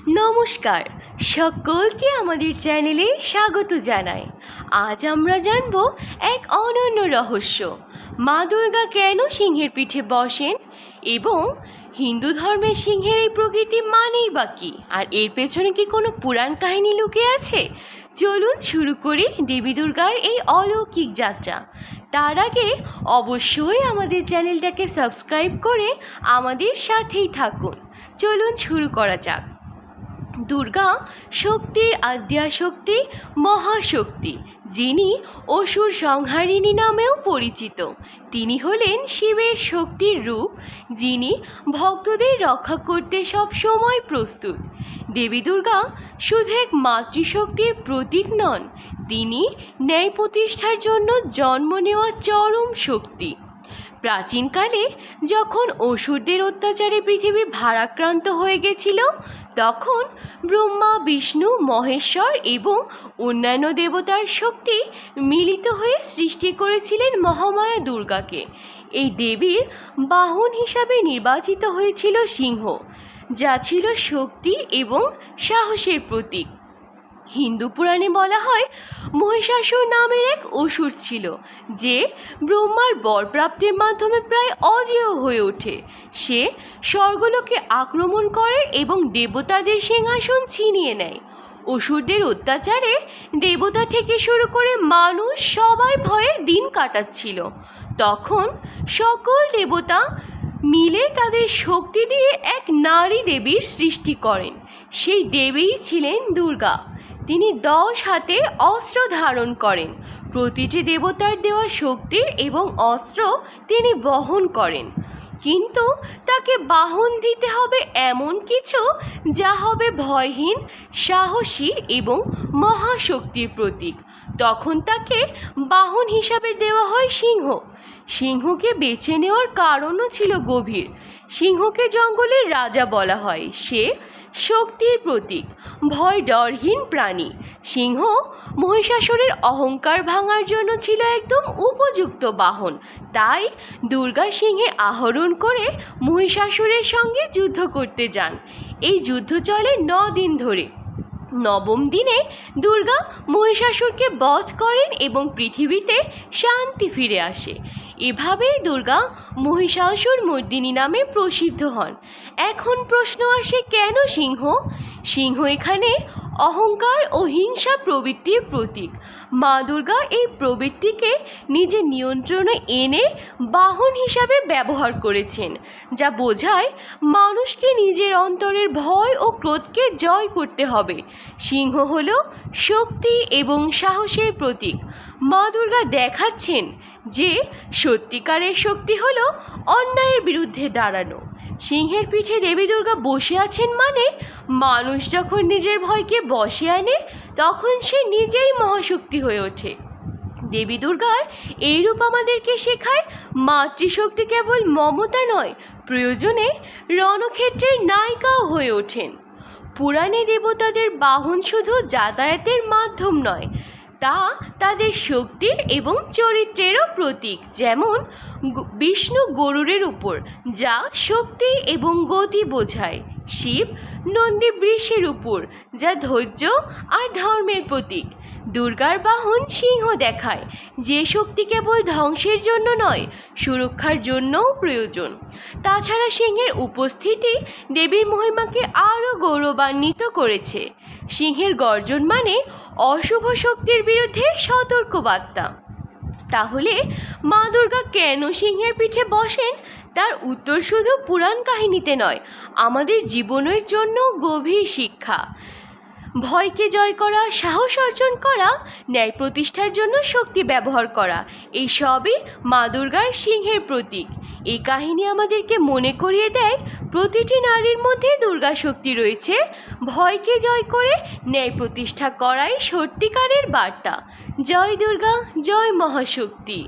নমস্কার, সকলকে আমাদের চ্যানেলে স্বাগত জানাই। আজ আমরা জানব এক অনন্য রহস্য, মা দুর্গা কেন সিংহের পিঠে বসেন এবং হিন্দু ধর্মের সিংহের এই প্রকৃতি মানেই বা কী, আর এর পেছনে কি কোনো পুরাণ কাহিনী লুকিয়ে আছে। চলুন শুরু করি দেবী দুর্গার এই অলৌকিক যাত্রা। তার আগে অবশ্যই আমাদের চ্যানেলটাকে সাবস্ক্রাইব করে আমাদের সাথেই থাকুন। চলুন শুরু করা যাক। দুর্গা শক্তির আদ্যাশক্তি, মহাশক্তি, যিনি অসুর সংহারিণী নামেও পরিচিত। তিনি হলেন শিবের শক্তির রূপ, যিনি ভক্তদের রক্ষা করতে সব সময় প্রস্তুত। দেবী দুর্গা শুধু এক মাতৃশক্তির প্রতীক নন, তিনি ন্যায় প্রতিষ্ঠার জন্য জন্ম নেওয়া চরম শক্তি। প্রাচীনকালে যখন অসুরদের অত্যাচারে পৃথিবী ভারাক্রান্ত হয়ে গেছিল, তখন ব্রহ্মা, বিষ্ণু, মহেশ্বর এবং অন্যান্য দেবতার শক্তি মিলিত হয়ে সৃষ্টি করেছিলেন মহামায়া দুর্গাকে। এই দেবীর বাহন হিসাবে নির্বাচিত হয়েছিল সিংহ, যা ছিল শক্তি এবং সাহসের প্রতীক। হিন্দু পুরাণে বলা হয়, মহিষাসুর নামের এক অসুর ছিল, যে ব্রহ্মার বরপ্রাপ্তির মাধ্যমে প্রায় অজেয় হয়ে ওঠে। সে স্বর্গলোকে আক্রমণ করে এবং দেবতাদের সিংহাসন ছিনিয়ে নেয়। অসুরদের অত্যাচারে দেবতা থেকে শুরু করে মানুষ সবাই ভয়ে দিন কাটাচ্ছিল। তখন সকল দেবতা মিলে তাদের শক্তি দিয়ে এক নারী দেবীর সৃষ্টি করেন। সেই দেবীই ছিলেন দুর্গা। তিনি 10 হাতে অস্ত্র ধারণ করেন। প্রতিটি দেবতার দেওয়া শক্তি এবং অস্ত্র তিনি বহন করেন, কিন্তু তাকে বাহন দিতে হবে এমন কিছু যা হবে ভয়হীন, সাহসী এবং মহাশক্তির প্রতীক। তখন তাকে বাহন হিসাবে দেওয়া হয় সিংহ। সিংহকে বেছে নেওয়ার কারণও ছিল গভীর। সিংহকে জঙ্গলের রাজা বলা হয়। সে শক্তির প্রতীক, ভয় ডরহীন প্রাণী। সিংহ মহিষাসুরের অহংকার ভাঙার জন্য ছিল একদম উপযুক্ত বাহন। তাই দুর্গা সিংহে আহরণ করে মহিষাসুরের সঙ্গে যুদ্ধ করতে যান। এই যুদ্ধ চলে 9 দিন ধরে। 9ম দিনে দুর্গা মহিষাসুরকে বধ করেন এবং পৃথিবীতে শান্তি ফিরে আসে। এভাবেই দুর্গা মহিষাসুর মর্দিনী নামে প্রসিদ্ধ হন। এখন প্রশ্ন আসে, কেন সিংহ? সিংহ এখানে অহংকার ও হিংসা প্রবৃত্তির প্রতীক। মা দুর্গা এই প্রবৃত্তিকে নিজের নিয়ন্ত্রণে এনে বাহন হিসাবে ব্যবহার করেছেন, যা বোঝায় মানুষকে নিজের অন্তরের ভয় ও ক্রোধকে জয় করতে হবে। সিংহ হল শক্তি এবং সাহসের প্রতীক। মা দুর্গা দেখাচ্ছেন যে সত্যিকারের শক্তি হলো অন্যায়ের বিরুদ্ধে দাঁড়ানো। সিংহের পিঠে দেবী দুর্গা বসে আছেন মানে মানুষ যখন নিজের ভয়কে বশে আনে, তখন সে নিজেই মহাশক্তি হয়ে ওঠে। দেবী দুর্গার এই রূপ আমাদেরকে শেখায়, মাতৃশক্তি কেবল মমতা নয়, প্রয়োজনে রণক্ষেত্রের নায়িকাও হয়ে ওঠেন। পুরাণে দেবতাদের বাহন শুধু যাতায়াতের মাধ্যম নয়, তা তাদের শক্তি এবং চরিত্রেরও প্রতীক। যেমন বিষ্ণু গরুড়ের উপর, যা শক্তি এবং গতি বোঝায়। শিব নন্দী বৃষের উপর, যা ধৈর্য আর ধর্মের প্রতীক। দুর্গার বাহন সিংহ দেখায় যে শক্তি কেবল ধ্বংসের জন্য নয়, সুরক্ষার জন্যও প্রয়োজন। তাছাড়া সিংহের উপস্থিতি দেবীর মহিমাকে আরও গৌরবান্বিত করেছে। সিংহের গর্জন মানে অশুভ শক্তির বিরুদ্ধে সতর্কবার্তা। তাহলে মা দুর্গা কেন সিংহের পিঠে বসেন, তার উত্তর শুধু পুরাণ কাহিনীতে নয়, আমাদের জীবনের জন্য গভীর শিক্ষা। ভয়কে জয় করা, সাহস অর্জন করা, ন্যায় প্রতিষ্ঠার জন্য শক্তি ব্যবহার করা, এই সবই মা দুর্গার সিংহের প্রতীক। এই কাহিনী আমাদেরকে মনে করিয়ে দেয়, প্রতিটি নারীর মধ্যে দুর্গা শক্তি রয়েছে। ভয়কে জয় করে ন্যায় প্রতিষ্ঠা করাই সত্যিকারের বার্তা। জয় দুর্গা, জয় মহাশক্তি।